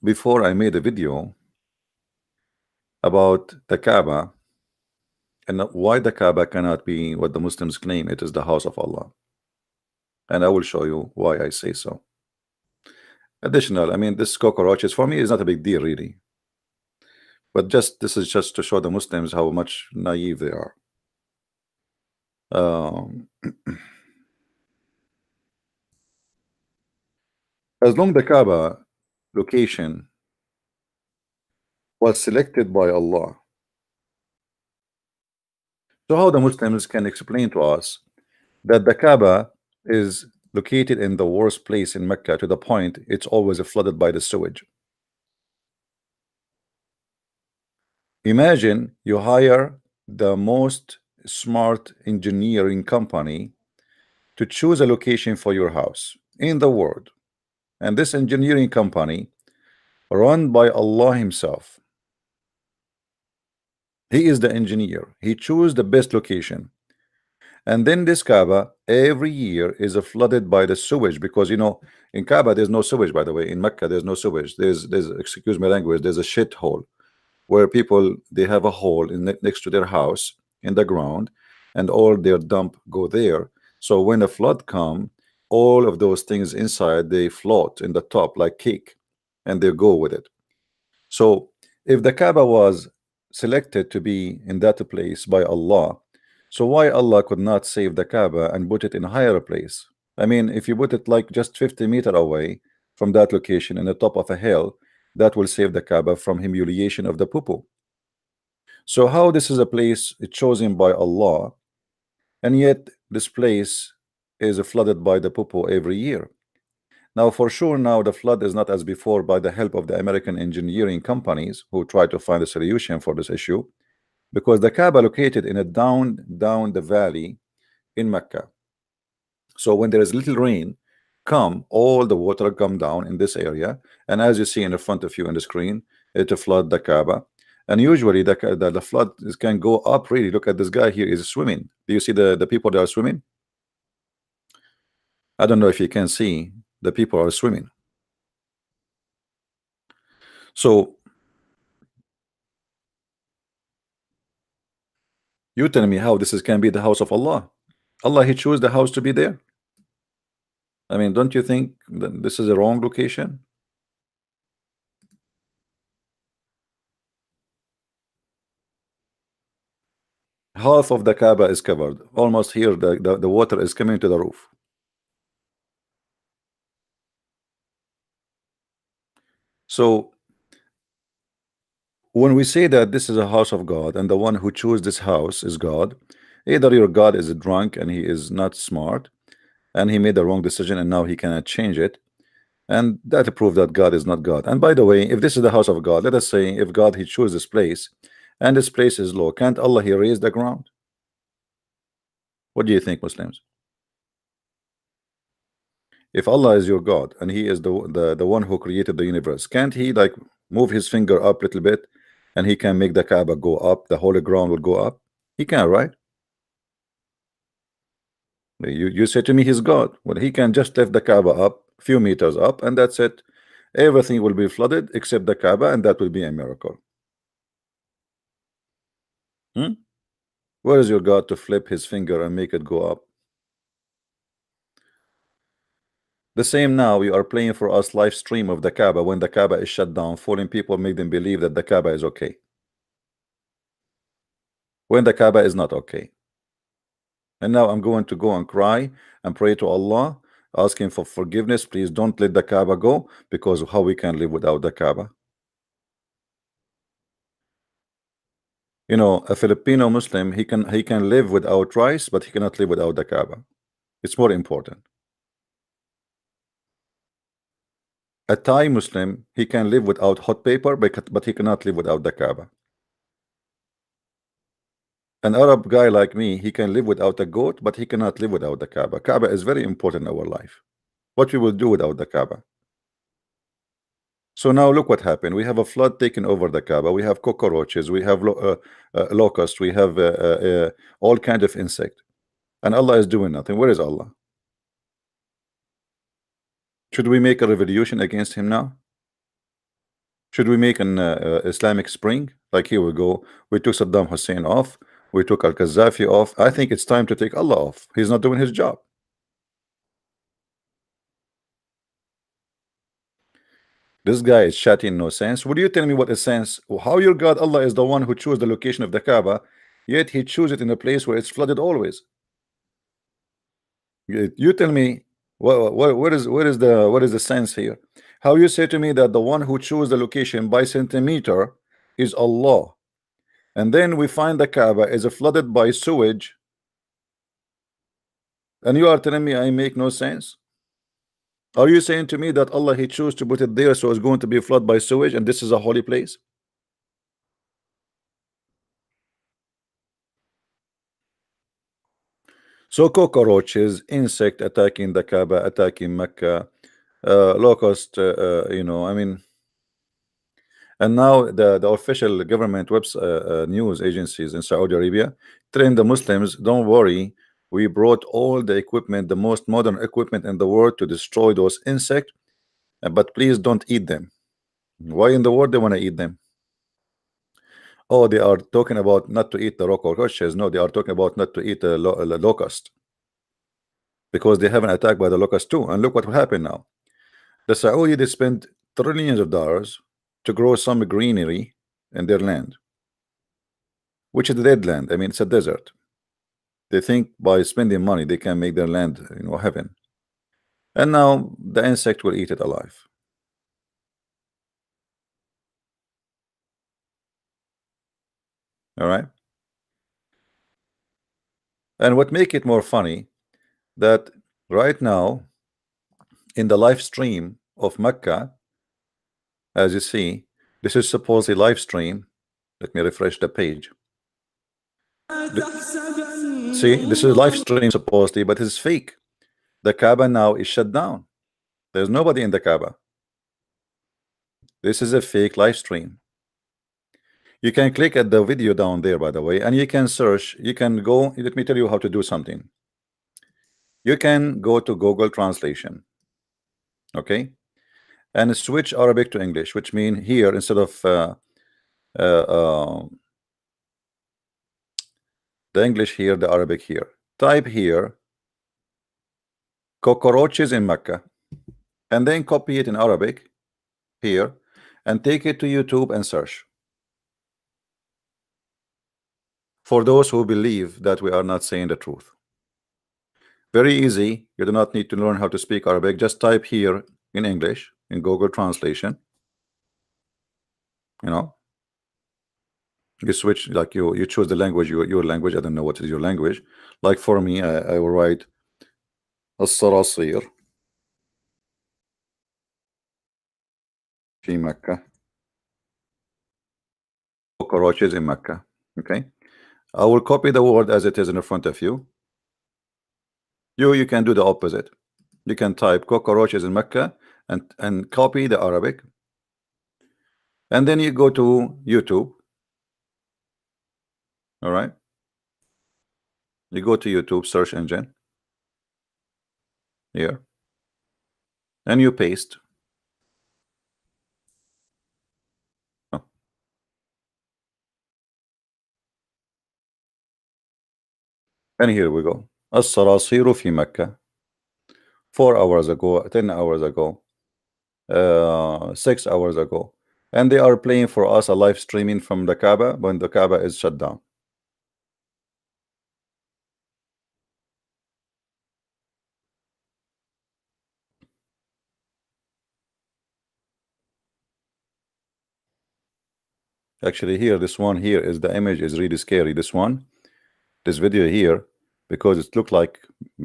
before I made a video about the Kaaba and why the Kaaba cannot be what the Muslims claim it is the house of Allah. And I will show you why I say so. Additional, I mean, this cockroaches for me is not a big deal really. But this is just to show the Muslims how much naive they are. As long the Kaaba location was selected by Allah, so how the Muslims can explain to us that the Kaaba is located in the worst place in Mecca to the point it's always flooded by the sewage? Imagine you hire the most smart engineering company to choose a location for your house in the world, and this engineering company run by Allah himself. He is the engineer. He chose the best location. And then this Kaaba every year is flooded by the sewage, because you know in Kaaba there's no sewage, by the way. In Mecca there's no sewage. There's excuse my language, there's a shit hole where people they have a hole next to their house in the ground, and all their dump go there. So when a flood come, all of those things inside they float in the top like cake, and they go with it. So if the Kaaba was selected to be in that place by Allah, so why Allah could not save the Kaaba and put it in a higher place? I mean, if you put it like just 50 meters away from that location in the top of a hill, that will save the Kaaba from humiliation of the poo-poo. So how this is a place chosen by Allah, and yet this place is flooded by the poo-poo every year? Now, for sure, now the flood is not as before by the help of the American engineering companies who try to find a solution for this issue, because the Kaaba located in a down the valley in Mecca. So when there is little rain come, all the water come down in this area, and as you see in the front of you on the screen, it will flood the Kaaba. And usually the flood can go up really. Look at this guy here is swimming. Do you see the people that are swimming? I don't know if you can see, the people are swimming. So you tell me how this can be the house of Allah. Allah, he chose the house to be there. I mean, don't you think that this is a wrong location? Half of the Kaaba is covered. Almost here, the water is coming to the roof. So when we say that this is a house of God and the one who chose this house is God, either your God is drunk and he is not smart and he made the wrong decision and now he cannot change it, and that proves that God is not God. And by the way, if this is the house of God, let us say if God he chose this place and this place is low, can't Allah he raise the ground? What do you think, Muslims? If Allah is your God and he is the one who created the universe, can't he like move his finger up a little bit and he can make the Kaaba go up, the holy ground will go up? He can, right? You say to me he's God. Well, he can just lift the Kaaba up a few meters up and that's it. Everything will be flooded except the Kaaba, and that will be a miracle. Where is your God to flip his finger and make it go up? The same now, you are playing for us live stream of the Kaaba when the Kaaba is shut down, fooling people, make them believe that the Kaaba is okay, when the Kaaba is not okay. And now I'm going to go and cry and pray to Allah, asking for forgiveness. Please don't let the Kaaba go, because how we can live without the Kaaba? You know, a Filipino Muslim, he can live without rice, but he cannot live without the Kaaba. It's more important. A Thai Muslim, he can live without hot paper, but he cannot live without the Kaaba. An Arab guy like me, he can live without a goat, but he cannot live without the Kaaba. Kaaba is very important in our life. What we will do without the Kaaba? So now look what happened. We have a flood taking over the Kaaba. We have cockroaches. We have locusts. We have all kind of insect. And Allah is doing nothing. Where is Allah? Should we make a revolution against him now? Should we make an Islamic Spring? Like here we go. We took Saddam Hussein off. We took Al-Qaddafi off. I think it's time to take Allah off. He's not doing his job. This guy is chatting no sense. Would you tell me what is sense? How your God Allah is the one who chose the location of the Kaaba, yet he chose it in a place where it's flooded always? You tell me what is the sense here? How you say to me that the one who chose the location by centimeter is Allah, and then we find the Kaaba is flooded by sewage, and you are telling me I make no sense? Are you saying to me that Allah he chose to put it there so it's going to be flooded by sewage and this is a holy place? So cockroaches, insect attacking the Kaaba, attacking Mecca, locust, I mean, and now the official government news agencies in Saudi Arabia telling the Muslims, don't worry, we brought all the equipment, the most modern equipment in the world to destroy those insects, but please don't eat them. Why in the world they want to eat them? Oh, they are talking about not to eat the cockroaches. No, they are talking about not to eat the locust, because they have an attack by the locust too. And look what will happen now. The Saudi, they spend trillions of dollars to grow some greenery in their land, which is a dead land. I mean, it's a desert. They think by spending money they can make their land, heaven. And now the insect will eat it alive. All right. And what make it more funny, that right now in the live stream of Mecca, as you see, this is supposedly live stream. Let me refresh the page. See, this is live stream supposedly, but it's fake. The Kaaba now is shut down. There's nobody in the Kaaba. This is a fake live stream. You can click at the video down there, by the way, and you can search. You can go. Let me tell you how to do something. You can go to Google Translation, okay, and switch Arabic to English, which means here instead of the English here, the Arabic here. Type here cockroaches in Mecca, and then copy it in Arabic here, and take it to YouTube and search. For those who believe that we are not saying the truth. Very easy. You do not need to learn how to speak Arabic. Just type here in English in Google Translation. You switch, like you choose the language, your language. I don't know what is your language. Like for me, I will write الصراصير في مكة. Cockroaches in Mecca. Okay. I will copy the word as it is in front of you. You can do the opposite. You can type cockroaches in Mecca and copy the Arabic, and then you go to YouTube. All right, you go to YouTube search engine here, and you paste. Oh. And here we go. الصراصير في مكة. 4 hours ago, 10 hours ago, 6 hours ago, and they are playing for us a live streaming from the Kaaba when the Kaaba is shut down. Actually, here, this one here is the image is really scary. This video here, because it looked like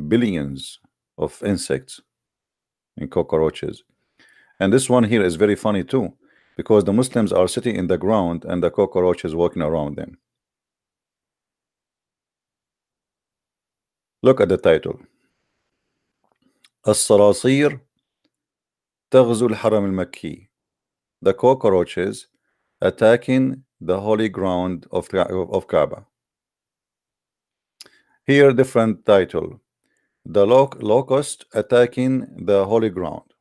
billions of insects and cockroaches. And this one here is very funny too, because the Muslims are sitting in the ground and the cockroach is walking around them. Look at the title. الصراصير تغزو الحرم المكي. The cockroaches attacking the holy ground of Kaaba. Here, different title. The locust attacking the holy ground.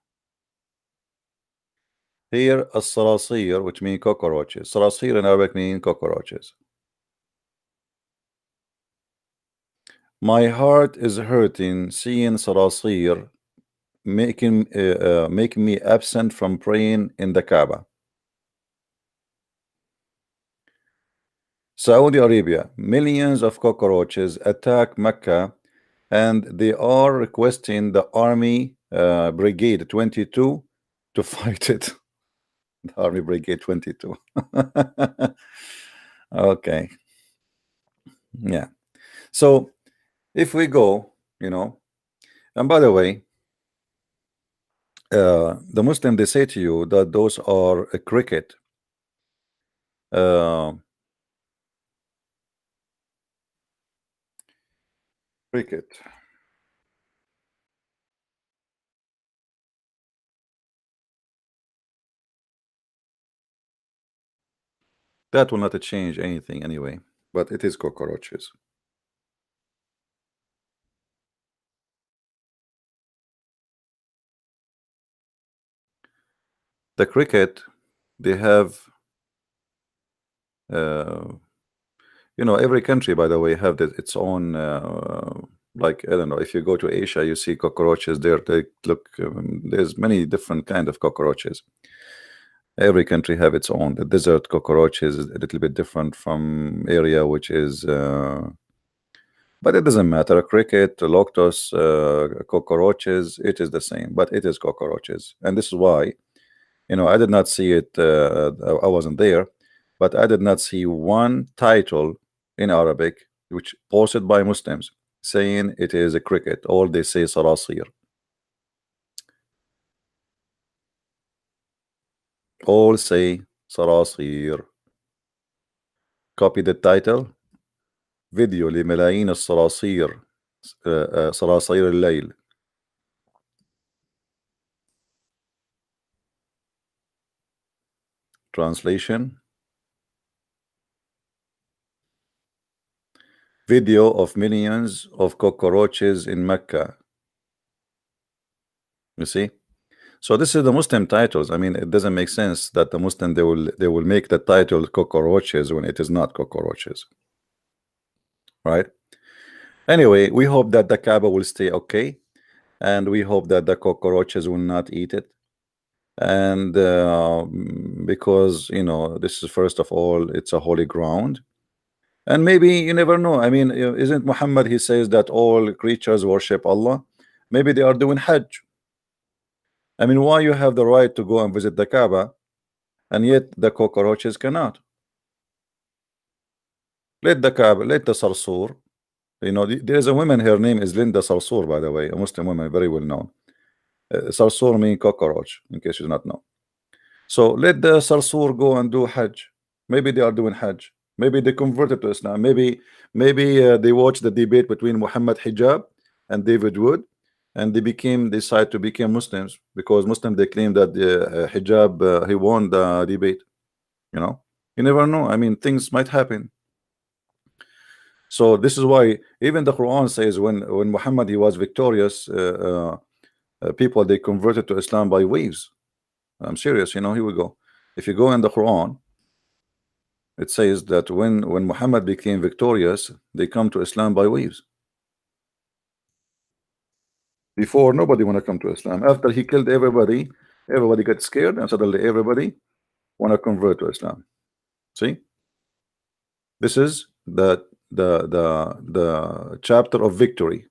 Here, الصراصير, which mean cockroaches. صراصير in Arabic mean cockroaches. My heart is hurting seeing صراصير making me absent from praying in the Kaaba. Saudi Arabia, millions of cockroaches attack Mecca, and they are requesting the Army Brigade 22 to fight it. The Army Brigade 22. Okay, yeah. So if we go, and by the way, the Muslim, they say to you that those are a cricket. Uh, cricket. That will not change anything anyway, but it is cockroaches. The cricket, they have, every country, by the way, have its own, like, I don't know, if you go to Asia, you see cockroaches there. They look, there's many different kind of cockroaches. Every country have its own. The desert cockroaches is a little bit different from area which is, but it doesn't matter. Cricket, locust, cockroaches, it is the same, but it is cockroaches. And this is why, I did not see it, I wasn't there, but I did not see one title in Arabic which posted by Muslims saying it is a cricket. All they say sarasir. All say sarasir. Copy the title. فيديو لملايين الصراصير صراصير الليل. Translation. Video of millions of cockroaches in Mecca. You see? So this is the Muslim titles. I mean, it doesn't make sense that the Muslim, they will make the title cockroaches when it is not cockroaches. Right? Anyway, we hope that the Kaaba will stay okay, and we hope that the cockroaches will not eat it. And because this is, first of all, it's a holy ground, and maybe you never know. I mean, isn't Muhammad, he says that all creatures worship Allah? Maybe they are doing Hajj. I mean, why you have the right to go and visit the Kaaba, and yet the cockroaches cannot? Let the Kaaba, let the Sarsur, there is a woman, her name is Linda Sarsur, by the way, a Muslim woman, very well known. Sarsur means cockroach, in case you do not know. So let the Sarsur go and do Hajj. Maybe they are doing Hajj. Maybe they converted to Islam. Maybe they watched the debate between Muhammad Hijab and David Wood, and they decide to become Muslims, because Muslim, they claim that the Hijab, he won the debate. You never know. I mean, things might happen. So this is why even the Quran says when Muhammad, he was victorious, people, they converted to Islam by waves. I'm serious. Here we go. If you go in the Quran, it says that when Muhammad became victorious, they come to Islam by waves. Before, nobody want to come to Islam. After he killed everybody got scared, and suddenly everybody want to convert to Islam. See, this is the chapter of victory.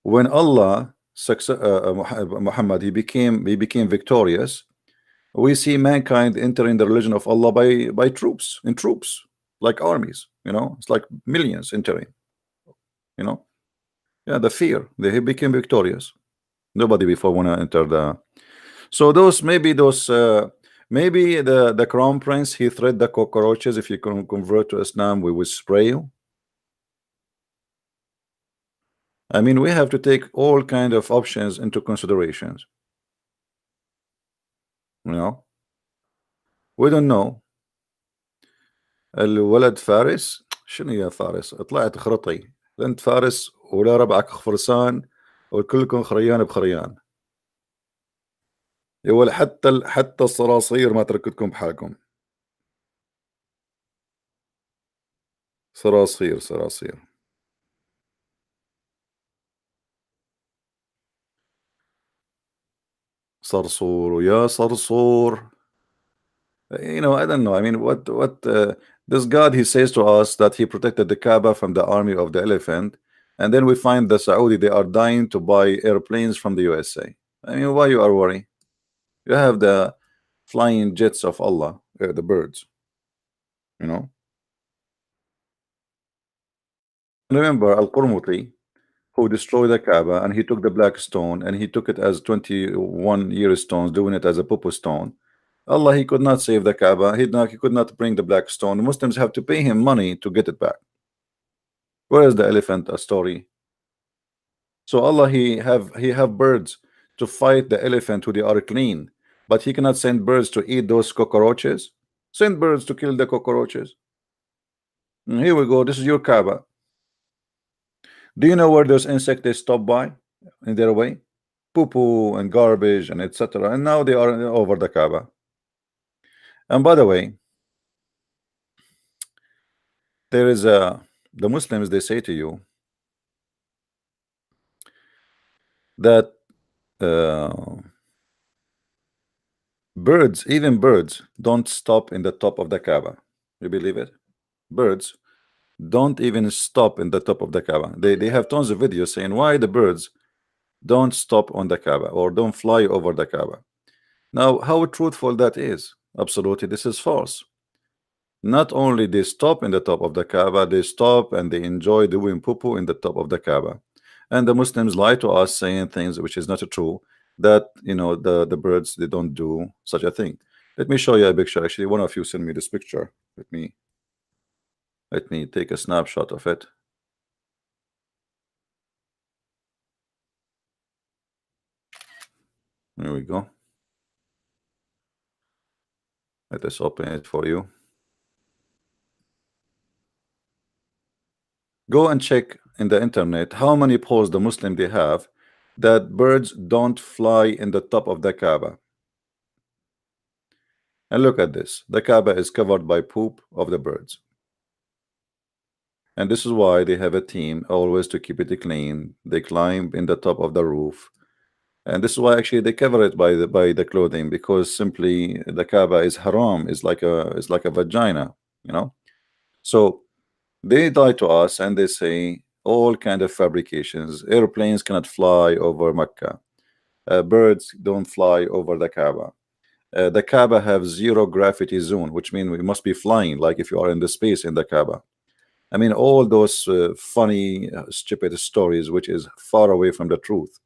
When Allah Muhammad, he became victorious, we see mankind entering the religion of Allah by troops, like armies. It's like millions entering. Yeah, the fear, he became victorious. Nobody before want to enter the. So maybe the crown prince, he threat the cockroaches. If you can convert to Islam, we will spray you. I mean, we have to take all kind of options into considerations. We don't know. الولد فارس. شنو يا فارس؟ طلعت خرطي. لا انت فارس ولا ربعك خفرسان، وكلكم خريان بخريان. يا ولد حتى حتى الصراصير ما تركتكم بحالكم. صراصير صراصير. صرصور ويا صرصور. I don't know. I mean, what this God, he says to us that he protected the Kaaba from the army of the elephant, and then we find the Saudi, they are dying to buy airplanes from the USA. I mean, why you are worried? You have the flying jets of Allah, the birds, you know. Remember Al-Qurmuti, who destroyed the Kaaba, and he took the black stone and he took it as 21-year stones, doing it as a popo stone. Allah, he could not save the Kaaba. He could not bring the black stone. The Muslims have to pay him money to get it back. Where is the elephant story? So Allah, he have birds to fight the elephant who they are clean, but he cannot send birds to eat those cockroaches. Send birds to kill the cockroaches. And here we go. This is your Kaaba. Do you know where those insects they stop by in their way? Poo-poo and garbage and etc. And now they are over the Kaaba. And by the way, there is the Muslims, they say to you that birds, even birds, don't stop in the top of the Kaaba. You believe it? Birds don't even stop in the top of the Kaaba. They have tons of videos saying why the birds don't stop on the Kaaba or don't fly over the Kaaba. Now, how truthful that is? Absolutely, this is false. Not only they stop in the top of the Kaaba, they stop and they enjoy doing poo-poo in the top of the Kaaba. And the Muslims lie to us saying things which is not true, that the birds, they don't do such a thing. Let me show you a picture. Actually, one of you send me this picture. Let me take a snapshot of it. Here we go. Let us open it for you. Go and check in the internet how many posts the Muslim they have that birds don't fly in the top of the Kaaba. And look at this. The Kaaba is covered by poop of the birds. And this is why they have a team always to keep it clean. They climb in the top of the roof. And this is why actually they cover it by the clothing, because simply the Kaaba is haram, is like a vagina, you know. So they lie to us and they say all kind of fabrications. Airplanes cannot fly over Mecca. Birds don't fly over the Kaaba. The Kaaba have zero gravity zone, which means we must be flying like if you are in the space in the Kaaba. I mean, all those funny, stupid stories, which is far away from the truth,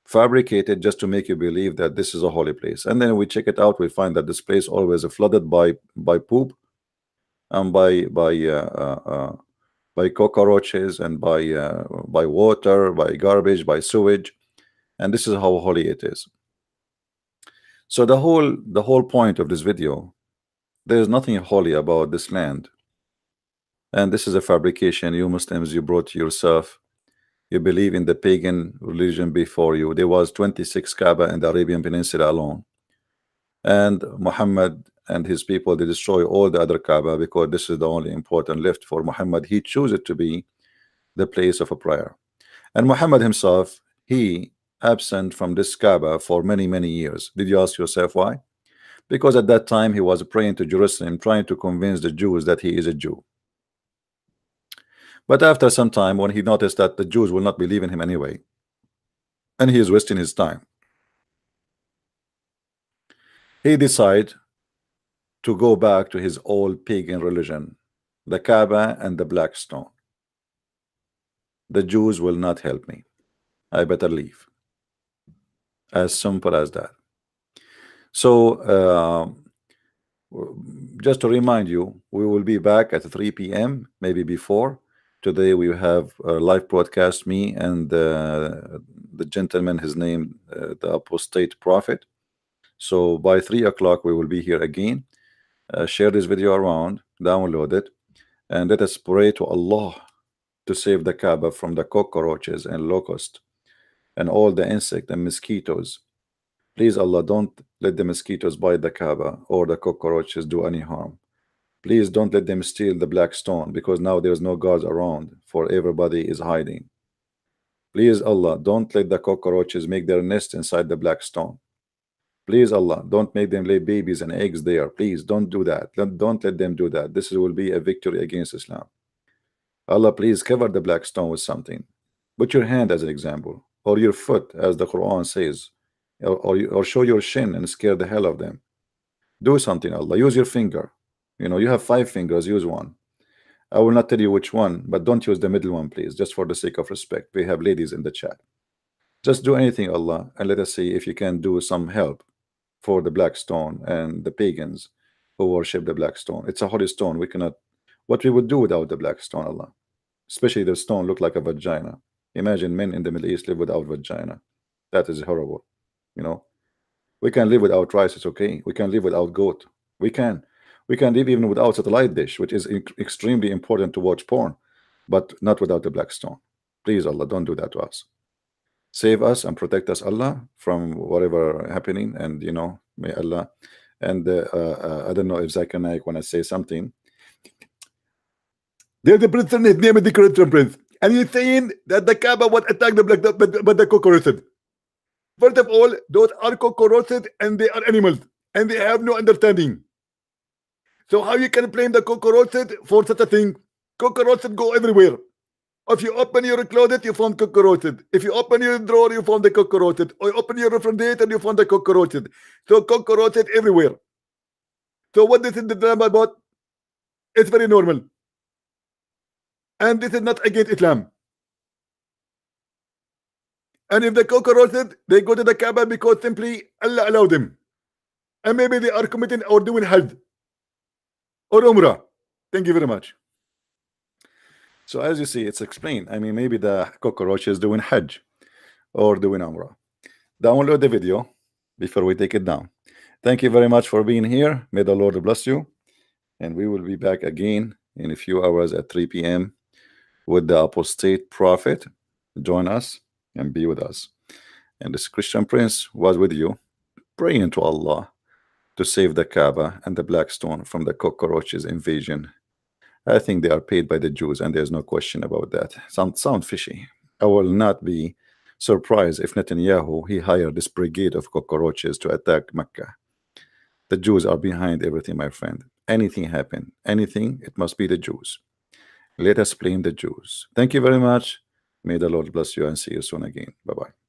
fabricated just to make you believe that this is a holy place. And then we check it out, we find that this place always flooded by poop and by cockroaches and by water, by garbage, by sewage, and this is how holy it is. So the whole point of this video, there is nothing holy about this land, and this is a fabrication. You Muslims, you brought yourself. You believe in the pagan religion before you. There was 26 Kaaba in the Arabian Peninsula alone, and Muhammad and his people, they destroy all the other Kaaba because this is the only important left for Muhammad. He chose it to be the place of a prayer, and Muhammad himself, he absent from this Kaaba for many years. Did you ask yourself why? Because at that time he was praying to Jerusalem, trying to convince the Jews that he is a Jew. But after some time, when he noticed that the Jews will not believe in him anyway, and he is wasting his time, he decided to go back to his old pagan religion, the Kaaba and the black stone. The Jews will not help me. I better leave. As simple as that. So just to remind you, we will be back at 3 p.m. maybe before. Today we have a live broadcast, me and the gentleman, his name the apostate prophet. So by 3 o'clock we will be here again. Share this video around, download it, and let us pray to Allah to save the Kaaba from the cockroaches and locusts and all the insects and mosquitoes Please, Allah, don't let the mosquitoes bite the Kaaba or the cockroaches do any harm. Please don't let them steal the black stone because now there's no guards around, for everybody is hiding. Please, Allah, don't let the cockroaches make their nest inside the black stone. Please, Allah, don't make them lay babies and eggs there. Please don't do that. Don't let them do that. This will be a victory against Islam. Allah, please cover the black stone with something. Put your hand as an example, or your foot, as the Quran says, or show your shin and scare the hell of them. Do something, Allah. Use your finger. You know, you have 5 fingers, use one. I will not tell you which one, but don't use the middle one, please, just for the sake of respect. We have ladies in the chat. Just do anything, Allah, and let us see if you can do some help for the black stone and the pagans who worship the black stone. It's a holy stone. We cannot, what we would do without the black stone, Allah. Especially the stone look like a vagina. Imagine men in the Middle East live without vagina. That is horrible. You know, we can live without rice, it's okay. We can live without goat. We can live even without satellite dish, which is extremely important to watch porn, but not without the black stone. Please, Allah, don't do that to us. Save us and protect us, Allah, from whatever happening. And you know, may Allah, and I don't know if Zakir Naik want to say something. There's the prince and his name is the Christian prince, and he's saying that the Kaaba was attacked by the cockroaches. First of all, those are cockroaches and they are animals and they have no understanding. So how you can blame the cockroaches for such a thing? Cockroaches go everywhere. If you open your closet, you find cockroaches. If you open your drawer, you find the cockroaches. Or you open your refrigerator, you find the cockroaches. So cockroaches everywhere. So what this is the drama about? It's very normal. And this is not against Islam. And if the cockroaches, they go to the Kaaba because simply Allah allowed them. And maybe they are committing or doing Hajj or Umrah. Thank you very much. So as you see, it's explained. I mean, maybe the cockroach is doing Hajj or doing Umrah. Download the video before we take it down. Thank you very much for being here. May the Lord bless you. And we will be back again in a few hours at 3 p.m. with the apostate prophet. Join us and be with us. And this Christian prince was with you, praying to Allah to save the Kaaba and the black stone from the cockroaches invasion. I think they are paid by the Jews, and there's no question about that. Sound fishy. I will not be surprised if Netanyahu he hired this brigade of cockroaches to attack Mecca. The Jews are behind everything, my friend. Anything happen, anything, it must be the Jews. Let us blame the Jews. Thank you very much. May the Lord bless you and see you soon again. Bye-bye.